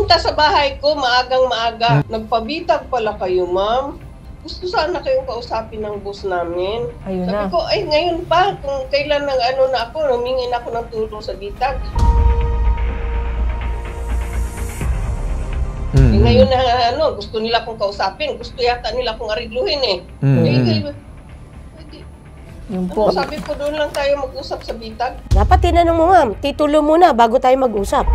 pumunta sa bahay ko maagang maaga. Nagpabitag pala kayo, ma'am. Gusto sana kayong kausapin ng boss namin. Ayun Sabi na. ko, ay ngayon pa, kung kailan ng ano na ako, namingin ako ng tulong sa bitag. Ngayon na ano, gusto nila akong kausapin, gusto yata nila akong aregluhin eh. Yung po. Sabi ko, doon lang tayo mag-usap sa bitag. Dapat tinanong mo, ma'am, titulo muna bago tayo mag-usap.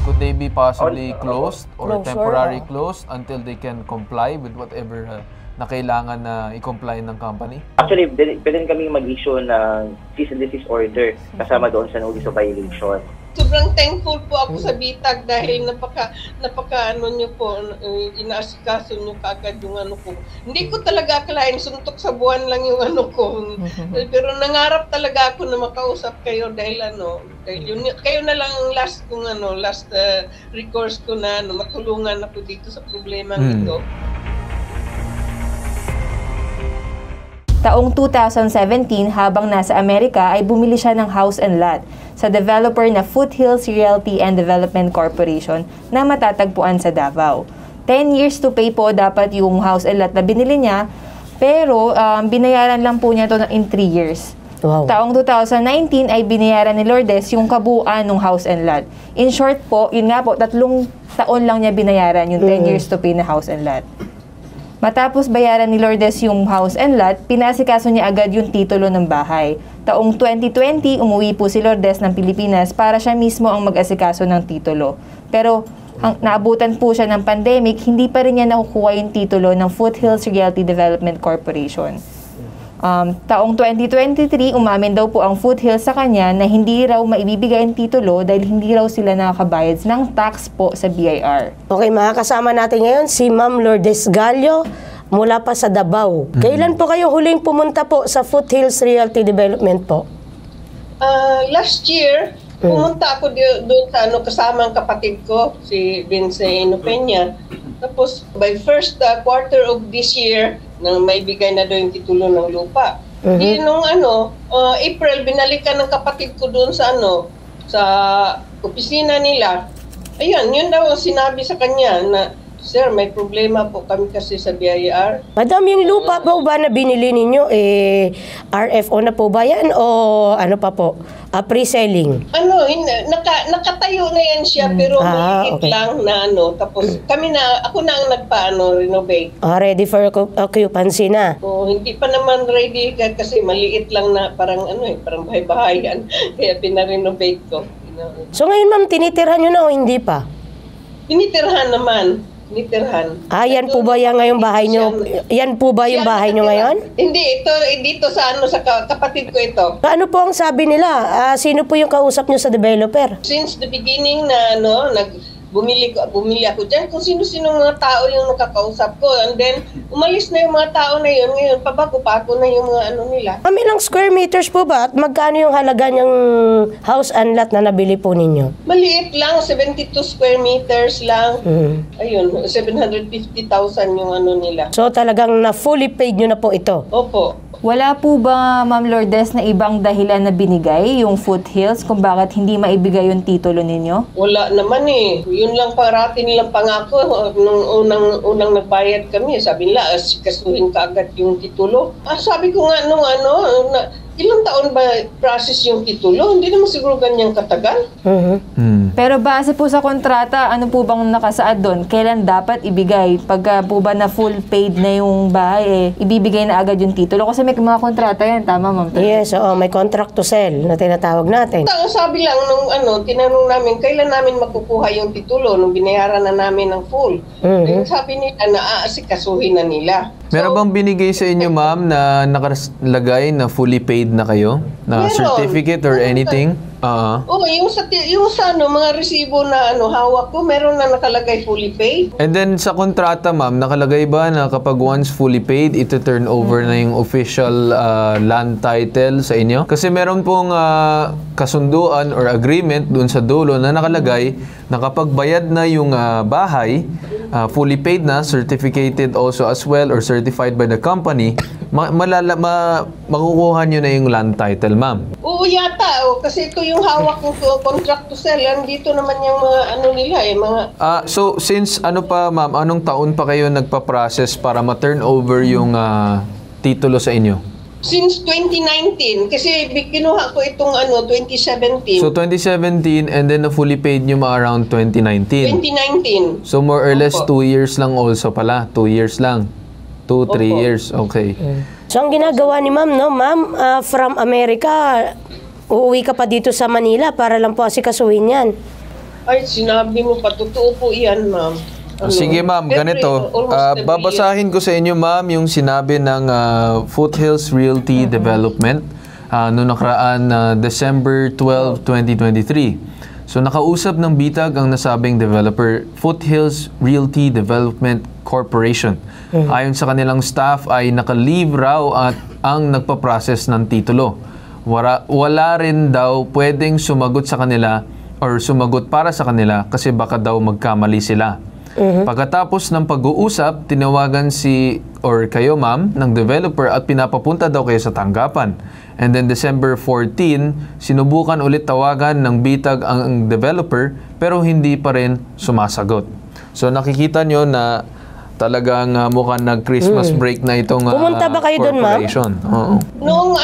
Could they be possibly closed or Closure, temporary closed until they can comply with whatever na kailangan na i-comply ng company? Actually, pwede kami mag-issue ng cease and desist order kasama doon sa notice of violation. Sobrang thankful po ako sa bitag dahil napaka ano niyo po, inaasikaso niyo kaagad yung ano ko. Hindi ko talaga akalain, suntok sa buwan lang yung ano ko. Pero nangarap talaga ako na makausap kayo dahil dahil kayo na lang ang last recourse ko na matulungan ako dito sa problema ito. Taong 2017, habang nasa Amerika, ay bumili siya ng house and lot sa developer na Foothills Realty and Development Corporation na matatagpuan sa Davao. 10 years to pay po dapat yung house and lot na binili niya, pero binayaran lang po niya ito in 3 years. Wow. Taong 2019 ay binayaran ni Lourdes yung kabuuan ng house and lot. In short po, yun nga po, 3 taon lang niya binayaran yung 10 years to pay na house and lot. Matapos bayaran ni Lourdes yung house and lot, pinasikaso niya agad yung titulo ng bahay. Taong 2020, umuwi po si Lourdes ng Pilipinas para siya mismo ang mag-asikaso ng titulo. Pero naabutan po siya ng pandemic, hindi pa rin niya nakukuha yung titulo ng Foothills Realty Development Corporation. Taong 2023, umamin daw po ang Foothills sa kanya na hindi raw maibibigay ang titulo dahil hindi raw sila nakakabayad ng tax po sa BIR. Okay, makakasama natin ngayon si Ma'am Lourdes Gallo mula pa sa Davao. Kailan po kayo huling pumunta po sa Foothills Realty Development po? Last year, pumunta ako doon sa kasama ang kapatid ko, si Vince Peña. Tapos, by first quarter of this year, nang may bigay na doon yung titulo ng lupa. Di nung April, binalikan ng kapatid ko doon sa sa opisina nila. Ayun, yun daw ang sinabi sa kanya na, sir, may problema po kami kasi sa BIR. Madam, yung lupa po ba na binili ninyo, RFO na po ba yan o ano pa po? Pre-selling? Nakatayo na yan siya pero maliit okay lang na tapos ako na ang renovate. Ready for occupancy na? Hindi pa naman ready kasi maliit lang na parang parang bahay-bahayan kaya pina-renovate ko. So ngayon ma'am, tinitirhan nyo na o hindi pa? Tinitirhan naman. Tinitirhan. Yan po ba yung ngayong bahay nyo? Yan po ba yung bahay nyo ngayon? Hindi, dito sa sa kapatid ko ito. Ano po ang sabi nila? Sino po yung kausap nyo sa developer? Since the beginning na bumili ako dyan kung sino-sino mga tao yung nakakausap ko, and then umalis na yung mga tao na yun, ngayon pabago pa ako na yung mga nila. Ilang square meters po ba at magkano yung halaga niyang house and lot na nabili po ninyo? Maliit lang, 72 square meters lang. Ayun, 750,000 yung nila. So talagang na fully paid nyo na po ito? Opo. Wala po ba, Ma'am Lourdes, na ibang dahilan na binigay yung Foothills kung bakit hindi maibigay yung titulo ninyo? Wala naman eh. Yun lang parati nilang pangako. Nung unang nagbayad kami, sabi nila, kasuhin ka agad yung titulo. Sabi ko nga ilang taon ba process yung titulo? Hindi naman siguro ganyang katagal. Pero base po sa kontrata, ano po bang nakasaad doon? Kailan dapat ibigay? Pagka po ba na full paid na yung bahay, ibibigay na agad yung titulo? Kasi may mga kontrata yan, tama ma'am? Yes, may contract to sell na tinatawag natin. Sabi lang nung tinanong namin, kailan namin makukuha yung titulo nung binayaran na namin ng full. Sabi nila na aasikasuhin na nila. Meron bang binigay sa inyo, ma'am, na nakalagay na fully paid na kayo? Na certificate or anything? Yung sa mga resibo na hawak ko, meron na nakalagay fully paid. And then sa kontrata, ma'am, nakalagay ba na kapag once fully paid, ito turn over na yung official land title sa inyo? Kasi meron pong kasunduan or agreement dun sa dulo na nakalagay na kapag bayad na yung bahay, fully paid na, certificated also as well or certified by the company, makukuha nyo na yung land title, ma'am. Oo yata, kasi ito yung hawak ng contract to sell. Andito naman yung mga ano nila mga... So, since ano pa, ma'am, anong taon pa kayo nagpa-process para ma-turn over yung titulo sa inyo? Since 2019, kasi kinuha ko itong 2017. So, 2017 and then na-fully paid nyo around 2019? 2019. So, more or less Opo. 2 years lang also pala. 2 years lang. 2-3 Opo. years. Okay. So, ang ginagawa ni ma'am, no? Ma'am, from America, uuwi ka pa dito sa Manila para lang po asikasuhin yan. Ay, sinabi mo pa, totoo po yan, ma'am. Sige ma'am, ganito. Babasahin ko sa inyo ma'am yung sinabi ng Foothills Realty Development noong nakaraan December 12, 2023. So nakausap ng bitag ang nasabing developer, Foothills Realty Development Corporation. Ayon sa kanilang staff ay naka-leave raw at ang nagpa-process ng titulo. Wala rin daw pwedeng sumagot sa kanila or sumagot para sa kanila kasi baka daw magkamali sila. Pagkatapos ng pag-uusap, tinawagan kayo ma'am ng developer at pinapapunta daw kayo sa tanggapan. And then December 14, sinubukan ulit tawagan ng bitag ang developer pero hindi pa rin sumasagot. So nakikita nyo na talagang mukhang nag-Christmas break na itong Pumunta ba kayo doon, ma'am? corporation. Oo. Noong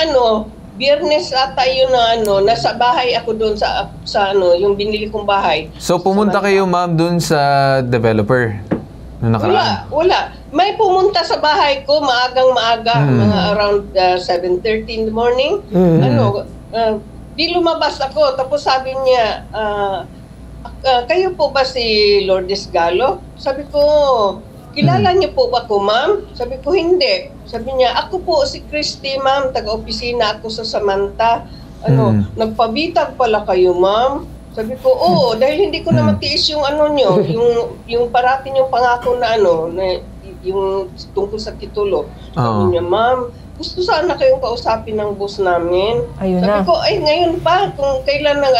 Biyernes ata yun na nasa bahay ako doon sa yung binili kong bahay. So pumunta kayo ma'am doon sa developer noong nakaraan? Wala. May pumunta sa bahay ko maagang-maaga, mga around 7:30 in the morning. Di lumabas ako. Tapos sabi niya, kayo po ba si Lourdes Gallo? Sabi ko, kilala niyo po ba ko, ma'am? Sabi ko, hindi. Sabi niya, ako po si Christy, ma'am. Taga-opisina ako sa Samantha. Nagpabitag pala kayo, ma'am? Sabi ko, oo, dahil hindi ko na matiis yung niyo, yung parating yung pangako na yung tungkol sa titulo. Sabi niya, ma'am, gusto sana kayong kausapin ng boss namin. Ayun Sabi na. ko, ay ngayon pa, kung kailan na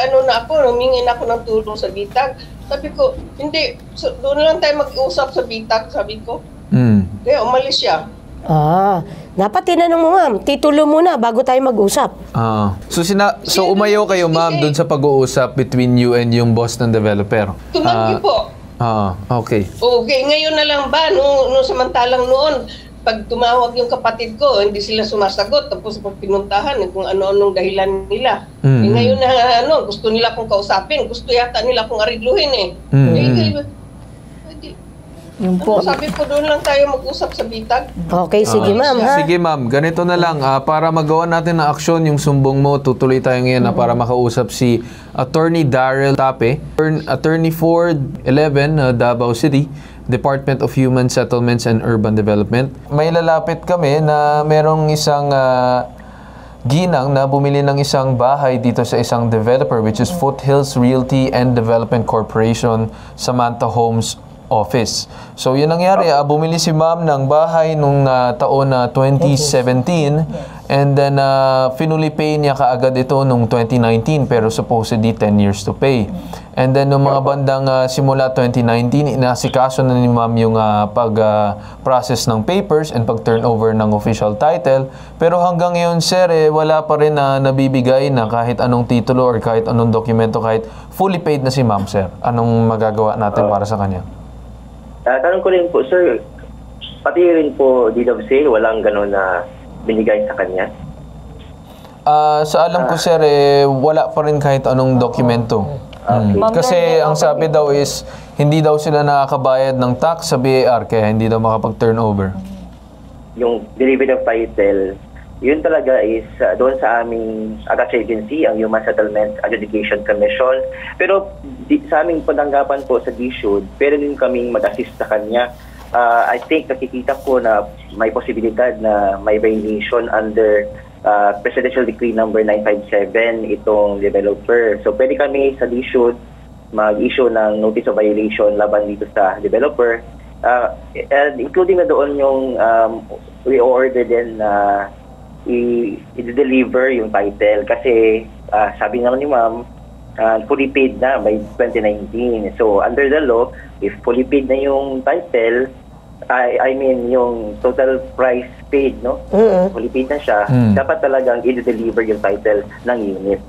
ako, humingin ako ng tulong sa bitag. Sabi ko, hindi, doon lang tayo mag-usap sa bitag, sabi ko. Kaya umalis siya. Dapat tinanong mo ma'am, titulo muna bago tayo mag-usap. So umayaw kayo ma'am doon sa pag-uusap between you and yung boss ng developer? Tumanggi po. Okay. Okay, ngayon na lang ba, nung samantalang noon, pag tumawag yung kapatid ko, hindi sila sumasagot. Tapos pag pinuntahan, kung ano-anong dahilan nila. Ngayon na gusto nila akong kausapin. Gusto yata nila akong aridluhin Yung po. Sabi ko, doon lang tayo mag-usap sa bitag. Okay, sige ma'am ha. Sige ma'am, ganito na lang. Para magawa natin ng aksyon yung sumbong mo, tutuloy tayo ngayon para makausap si Attorney Darrell Tape, Attorney Ford 11, Davao City, Department of Human Settlements and Urban Development. May lalapit kami na merong isang ginang na bumili ng isang bahay dito sa isang developer which is Foothills Realty and Development Corporation, Samantha Homes Office. So yun nangyari, bumili si ma'am ng bahay nung taon na 2017 and then finally pay niya kaagad ito nung 2019 pero supposedly 10 years to pay. And then nung mga bandang simula 2019, inasikaso na ni ma'am yung pag-process ng papers and pag-turnover ng official title. Pero hanggang ngayon sir, wala pa rin na nabibigay na kahit anong titulo or kahit anong dokumento, kahit fully paid na si ma'am sir. Anong magagawa natin para sa kanya? Tanong ko rin po, sir, pati rin po deed of sale, walang gano'n na binigay sa kanya? Sa alam ko sir, wala pa rin kahit anong dokumento. Kasi ang sabi daw is, hindi daw sila nakakabayad ng tax sa BAR, kaya hindi daw makapag-turnover. Yung derivative title, yun talaga is doon sa aming AGAS agency, ang Human Settlement Adjudication Commission. Pero sa aming pananggapan po sa DSUD, pero din kaming mag-assist sa kanya. I think nakikita ko na may posibilidad na may violation under Presidential Decree number 957 itong developer. So pwede kami sa DSUD mag-issue ng notice of violation laban dito sa developer. And including na doon yung we-order din na i-deliver yung title kasi sabi naman ni ma'am, fully paid na by 2019. So under the law, if fully paid na yung title, I mean, yung total price paid, no? Fully paid na siya, dapat talagang i-deliver yung title ng unit.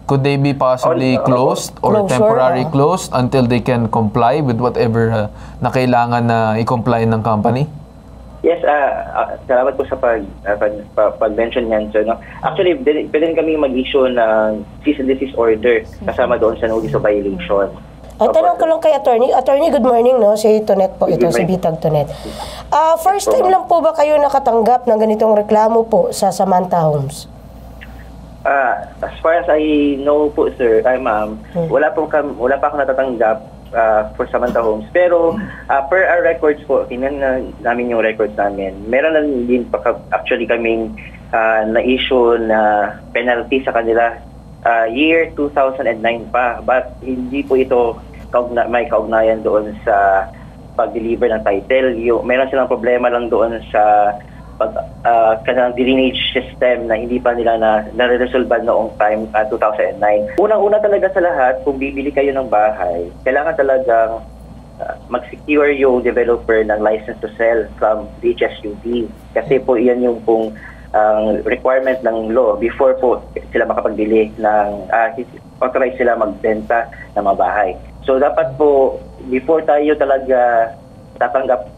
Could they be possibly closed or Closure, temporary closed until they can comply with whatever na kailangan na i-comply ng company? Yes, salamat po sa pag-mention niyan, sir. No? Actually, pwede kami mag-issue ng cease and desist order kasama doon sa notice of violation. Ang tanong ko lang kay attorney. Attorney, good morning, no? Si Tonet po, ito si Bitag Tonet. First time lang po ba kayo nakatanggap ng ganitong reklamo po sa Samantha Homes? As far as I know po, sir, ma'am, wala pa ako natatanggap for Samantha Homes. Pero per our records po, tingnan namin yung records namin. Meron na din actually kaming na-issue na penalty sa kanila year 2009 pa. But hindi po ito may kaugnayan doon sa pag-deliver ng title. Meron silang problema lang doon sa kanilang drainage system na hindi pa nila na-resolve noong time 2009. Unang-una talaga sa lahat, kung bibili kayo ng bahay, kailangan talagang mag-secure yung developer ng license to sell from DHSUD. Kasi po iyan yung pong requirement ng law before po sila makapagbili ng authorize sila magbenta ng mga bahay. So dapat po before tayo talaga tatanggap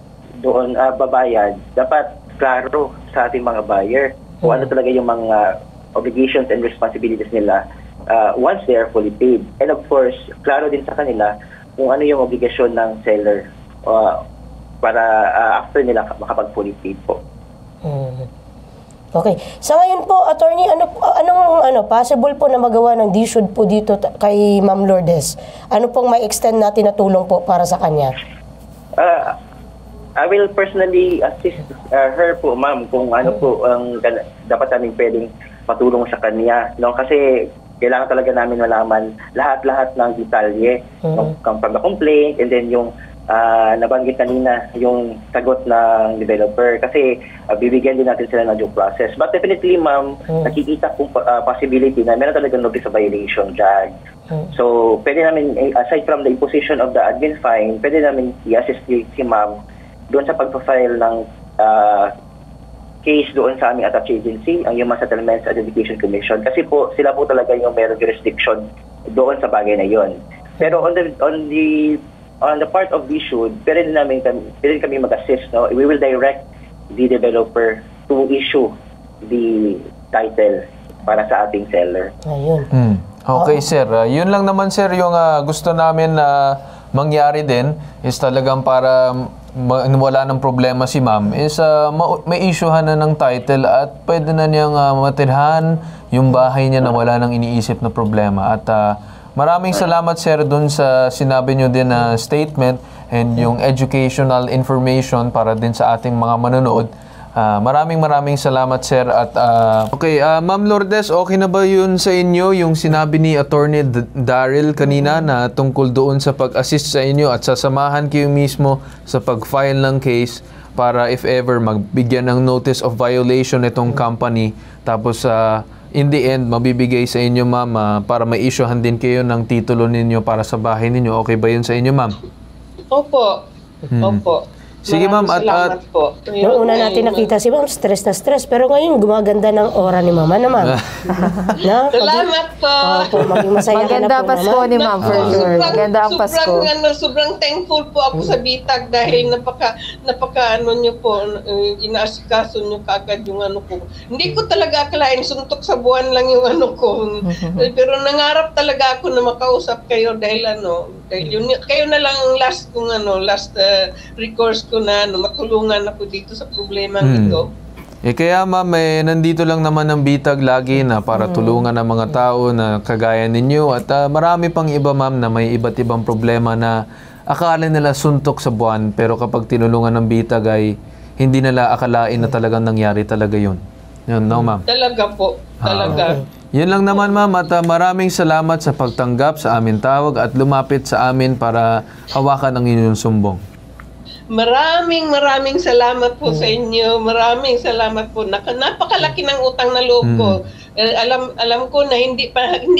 doon babayad, dapat klaro sa ating mga buyer kung ano talaga yung mga obligations and responsibilities nila once they are fully paid. And of course, klaro din sa kanila kung ano yung obligasyon ng seller para after nila makapag-fully paid po. Okay. Sa ngayon po, attorney, anong possible po na magawa ng DSUD po dito kay Ma'am Lourdes? Ano pong may extend natin na tulong po para sa kanya? I will personally assist her po, ma'am, kung ano po ang dapat namin pwedeng patulong sa kanya. No? Kasi kailangan talaga namin malaman lahat-lahat ng detalye from the complaint and then yung nabanggit kanina yung sagot ng developer kasi bibigyan din natin sila ng due process. But definitely, ma'am, nakikita kong possibility na meron talaga notice of violation dyan. So, pwede namin, aside from the imposition of the admin fine, pwede namin i-assist si ma'am doon sa pag-file ng case doon sa aming attached agency, ang Human Settlements and Education Commission. Kasi po, sila po talaga yung meron jurisdiction doon sa bagay na yon. Pero on the part of the issue, pwede kami mag-assist. No? We will direct the developer to issue the title para sa ating seller. Ayun. Okay, sir. Yun lang naman, sir, yung gusto namin na mangyari din is talagang para wala ng problema si ma'am is may issuehan na ng title at pwede na niyang matirhan yung bahay niya na wala nang iniisip na problema. At maraming salamat, sir, dun sa sinabi niyo din na statement and yung educational information para din sa ating mga manonood. Maraming salamat, sir. At okay, Ma'am Lourdes, okay na ba yun sa inyo yung sinabi ni Attorney Daryl kanina na tungkol doon sa pag-assist sa inyo at sasamahan kayo mismo sa pag-file ng case para if ever magbigyan ng notice of violation itong company, tapos in the end mabibigay sa inyo, ma'am, para ma-issuehan din kayo ng titulo ninyo para sa bahay ninyo. Okay ba yun sa inyo, ma'am? Opo. Opo. Sige, ma'am. Salamat po. Noong una natin nakita si ma'am, stress na stress. Pero ngayon, gumaganda ng aura ni mama naman. Salamat po. Opo, maging masaya ka na Maganda po, Pasko mama. ni ma'am, for sure. Maganda ang Pasko. Sobrang thankful po ako sa Bitag dahil napaka niyo po, inaasikaso niyo kaagad yung ano ko. Hindi ko talaga akalain, suntok sa buwan lang yung ano ko. Pero nangarap talaga ako na makausap kayo dahil kayo na lang last recourse ko na matulungan ako dito sa problema ito. Kaya ma'am, nandito lang naman ang Bitag lagi na para tulungan ang mga tao na kagaya ninyo at marami pang iba, ma'am, na may iba't ibang problema na akala nila suntok sa buwan pero kapag tinulungan ng Bitag ay hindi nila akalain na talagang nangyari talaga yun. Yun, no, ma'am? Talaga po. Talaga. Yun lang naman, ma'am, at maraming salamat sa pagtanggap sa aming tawag at lumapit sa amin para hawakan ang inyong sumbong. Maraming salamat po sa inyo. Maraming salamat po. Napakalaki ng utang na loob ko Alam ko na hindi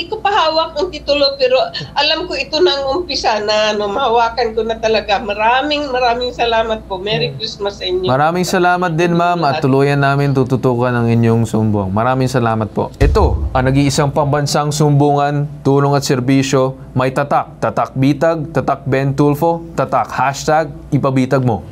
ko pa hawak ang titulo, pero alam ko ito na ang umpisa na mahawakan ko na talaga. Maraming salamat po. Merry Christmas sa inyo. Maraming salamat din, ma'am, at tuluyan namin tututukan ang inyong sumbong. Maraming salamat po. Ito ang nag-iisang pambansang sumbungan, tulong at serbisyo. May tatak, tatak bitag, tatak Ben Tulfo, tatak #ipabitag mo.